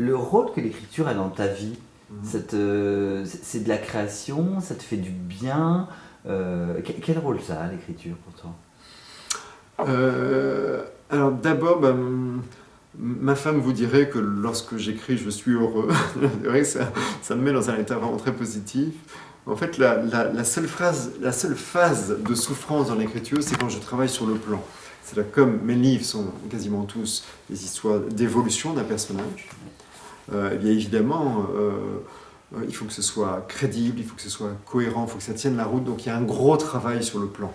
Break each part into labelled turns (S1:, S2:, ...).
S1: Le rôle que l'écriture a dans ta vie,
S2: Mhm.
S1: c'est de la création, ça te fait du bien. Quel rôle ça a, l'écriture, pour toi?
S2: Alors d'abord, ma femme vous dirait que lorsque j'écris, je suis heureux. C'est vrai que ça me met dans un état vraiment très positif. En fait, la seule phase de souffrance dans l'écriture, c'est quand je travaille sur le plan. C'est-à-dire, comme mes livres sont quasiment tous des histoires d'évolution d'un personnage, eh bien évidemment, il faut que ce soit crédible, il faut que ce soit cohérent, il faut que ça tienne la route. Donc il y a un gros travail sur le plan.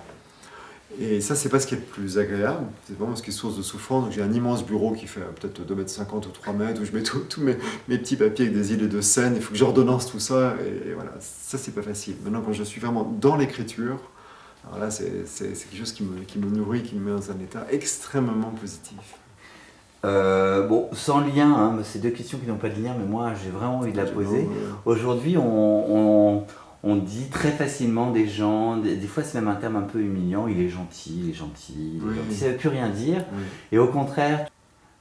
S2: Et ça, c'est pas ce qui est le plus agréable, c'est vraiment ce qui est source de souffrance. Donc j'ai un immense bureau qui fait peut-être 2,50 m ou 3 mètres, où je mets tous mes petits papiers avec des idées de scène, il faut que j'ordonnance tout ça, et voilà, ça c'est pas facile. Maintenant, quand je suis vraiment dans l'écriture, alors là, c'est quelque chose qui me nourrit, qui me met dans un état extrêmement positif.
S1: Bon, sans lien, hein, c'est deux questions qui n'ont pas de lien, mais moi j'ai vraiment envie de la poser.
S2: Non,
S1: Aujourd'hui, on dit très facilement des gens, des fois c'est même un terme un peu humiliant, il est gentil, il est gentil, il est
S2: oui,
S1: gentil. Ça ne veut plus rien dire.
S2: oui,
S1: Et au contraire,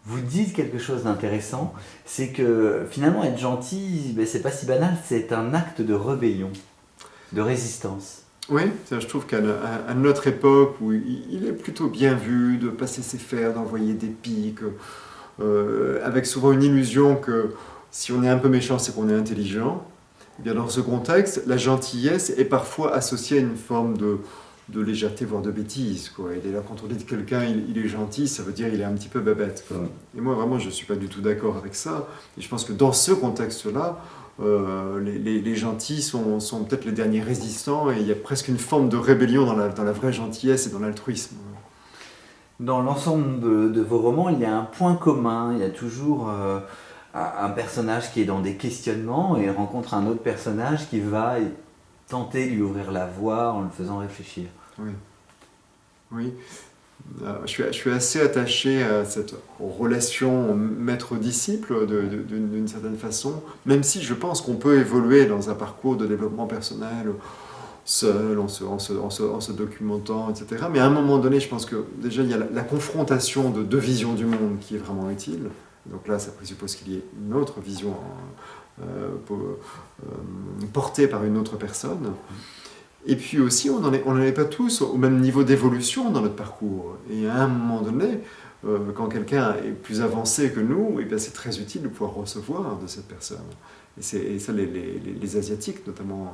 S1: vous dites quelque chose d'intéressant, c'est que finalement être gentil, ben, c'est pas si banal, c'est un acte de rébellion, de résistance.
S2: oui, je trouve qu'à notre époque, où il est plutôt bien vu de passer ses fers, d'envoyer des piques, avec souvent une illusion que si on est un peu méchant, c'est qu'on est intelligent. Eh bien, dans ce contexte, la gentillesse est parfois associée à une forme de légèreté, voire de bêtise, quoi. Et dès lors, quand on dit que quelqu'un il est gentil, ça veut dire qu'il est un petit peu bébête, quoi. Et moi, vraiment, je ne suis pas du tout d'accord avec ça. Et je pense que dans ce contexte-là, les gentils sont peut-être les derniers résistants, et il y a presque une forme de rébellion dans la vraie gentillesse et dans l'altruisme.
S1: Dans l'ensemble de vos romans, il y a un point commun, il y a toujours un personnage qui est dans des questionnements et rencontre un autre personnage qui va tenter de lui ouvrir la voie en le faisant réfléchir.
S2: Oui, oui. Je suis assez attaché à cette relation maître-disciple d'une certaine façon, même si je pense qu'on peut évoluer dans un parcours de développement personnel seul, en se documentant, etc. Mais à un moment donné, je pense que déjà il y a la confrontation de deux visions du monde qui est vraiment utile. Donc là, ça présuppose qu'il y ait une autre vision portée par une autre personne. Et puis aussi, on n'en est pas tous au même niveau d'évolution dans notre parcours. Et à un moment donné, quand quelqu'un est plus avancé que nous, eh bien c'est très utile de pouvoir recevoir de cette personne. Et ça, les Asiatiques, notamment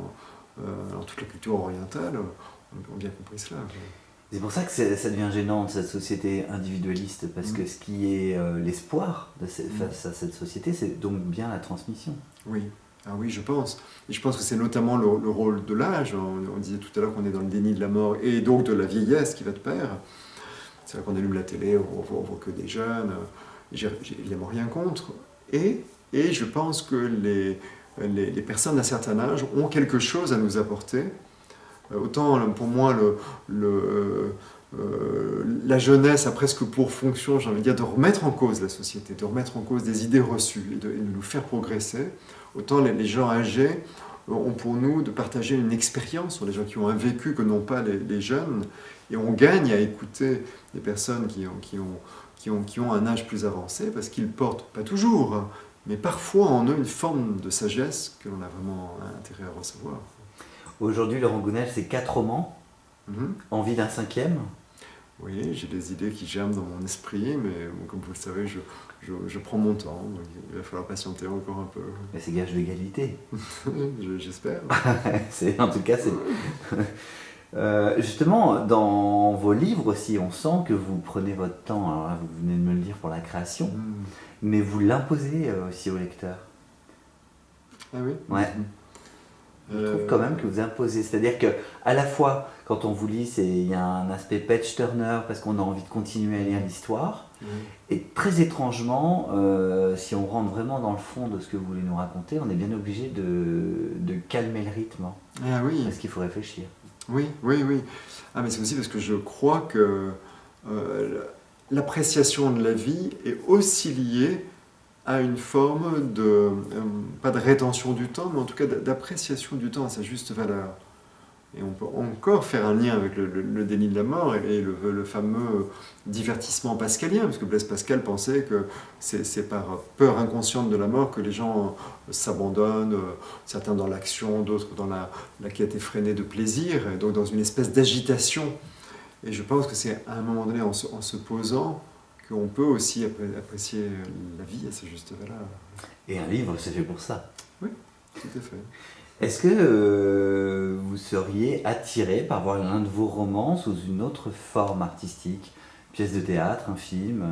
S2: dans toute la culture orientale, ont bien compris cela.
S1: C'est pour ça que ça devient gênant de cette société individualiste, parce que ce qui est l'espoir face à cette société, c'est donc bien la transmission.
S2: Oui. Ah oui, je pense. Et je pense que c'est notamment le rôle de l'âge. On disait tout à l'heure qu'on est dans le déni de la mort et donc de la vieillesse qui va de pair. C'est vrai qu'on allume la télé, on voit que des jeunes. J'ai évidemment rien contre. Et je pense que les personnes d'un certain âge ont quelque chose à nous apporter. Autant pour moi, la jeunesse a presque pour fonction, j'ai envie de dire, de remettre en cause la société, de remettre en cause des idées reçues et de nous faire progresser. Autant les gens âgés ont pour nous de partager une expérience sur les gens qui ont un vécu que n'ont pas les jeunes. Et on gagne à écouter des personnes qui ont un âge plus avancé parce qu'ils portent, pas toujours, hein, mais parfois en eux une forme de sagesse que l'on a vraiment intérêt à recevoir.
S1: Aujourd'hui, Laurent Gounel, c'est 4 romans, envie d'un 5e.
S2: Oui, j'ai des idées qui germent dans mon esprit, mais bon, comme vous le savez, je prends mon temps, donc il va falloir patienter encore un peu.
S1: Mais c'est gage d'égalité.
S2: J'espère.
S1: En tout cas, c'est... justement, dans vos livres aussi, on sent que vous prenez votre temps. Alors là, vous venez de me le dire pour la création, mais vous l'imposez aussi au lecteur.
S2: Ah oui.
S1: Ouais. Je trouve quand même que vous imposez. C'est-à-dire que à la fois, quand on vous lit, il y a un aspect page-turner parce qu'on a envie de continuer à lire l'histoire. Et très étrangement, si on rentre vraiment dans le fond de ce que vous voulez nous raconter, on est bien obligé de calmer le rythme.
S2: Ah oui.
S1: Parce qu'il faut réfléchir.
S2: Oui, oui, oui. Ah, mais c'est aussi parce que je crois que l'appréciation de la vie est aussi liée à une forme de, pas de rétention du temps, mais en tout cas d'appréciation du temps à sa juste valeur. Et on peut encore faire un lien avec le déni de la mort et le fameux divertissement pascalien, parce que Blaise Pascal pensait que c'est par peur inconsciente de la mort que les gens s'abandonnent, certains dans l'action, d'autres dans la quête effrénée de plaisir, et donc dans une espèce d'agitation. Et je pense que c'est à un moment donné, en se posant, qu'on peut aussi apprécier la vie à sa juste valeur.
S1: Et un livre, c'est fait pour ça.
S2: Oui, tout à fait.
S1: Est-ce que vous seriez attiré par voir l'un de vos romans sous une autre forme artistique? Pièce de théâtre, un film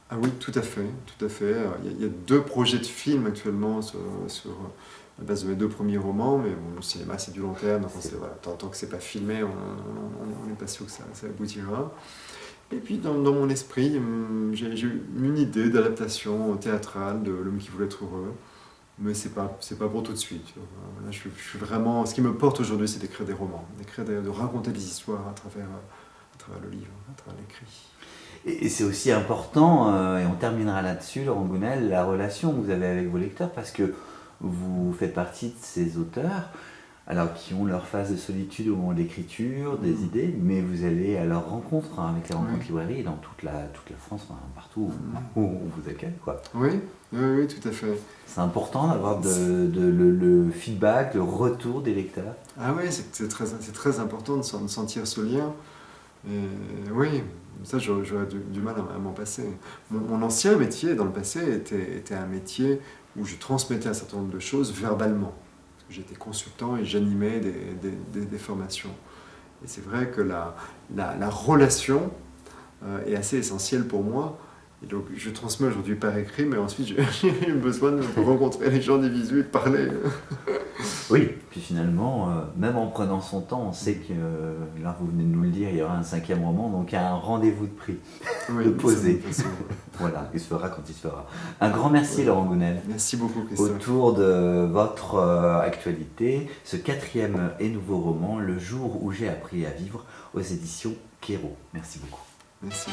S2: Ah oui, tout à fait, tout à fait. Il y a 2 projets de films actuellement sur la base de mes 2 premiers romans, mais bon, le cinéma c'est du long terme, donc voilà, tant que c'est pas filmé, on n'est pas sûr que ça aboutira. Et puis dans mon esprit, j'ai eu une idée d'adaptation théâtrale de L'homme qui voulait être heureux, mais c'est pas pour tout de suite. Là, je suis vraiment, ce qui me porte aujourd'hui, c'est d'écrire des romans, de raconter des histoires à travers le livre, à travers l'écrit.
S1: Et c'est aussi important, et on terminera là-dessus, Laurent Gounel, la relation que vous avez avec vos lecteurs, parce que vous faites partie de ces auteurs, alors qui ont leur phase de solitude au moment de l'écriture, des idées, mais vous allez à leur rencontre, avec les rencontres librairies dans toute la France, enfin, partout où on vous accueille, quoi.
S2: Oui, tout à fait.
S1: C'est important d'avoir le feedback, le retour des lecteurs.
S2: Ah oui, c'est très important de sentir ce lien. Et oui, ça j'aurais du mal à m'en passer. Mon ancien métier dans le passé était un métier où je transmettais un certain nombre de choses verbalement. J'étais consultant et j'animais des formations. Et c'est vrai que la relation est assez essentielle pour moi. Et donc je transmets aujourd'hui par écrit, mais ensuite j'ai besoin de rencontrer les gens des visu et de parler.
S1: Oui, puis finalement, même en prenant son temps, on sait que, là vous venez de nous le dire, il y aura un 5e roman, donc il y a un rendez-vous de prix de poser. Voilà, il se fera quand il se fera. Un grand merci Laurent Gounel.
S2: Merci beaucoup Christophe.
S1: Autour de votre actualité, ce 4e et nouveau roman, Le jour où j'ai appris à vivre, aux éditions Kéro. Merci beaucoup.
S2: Merci.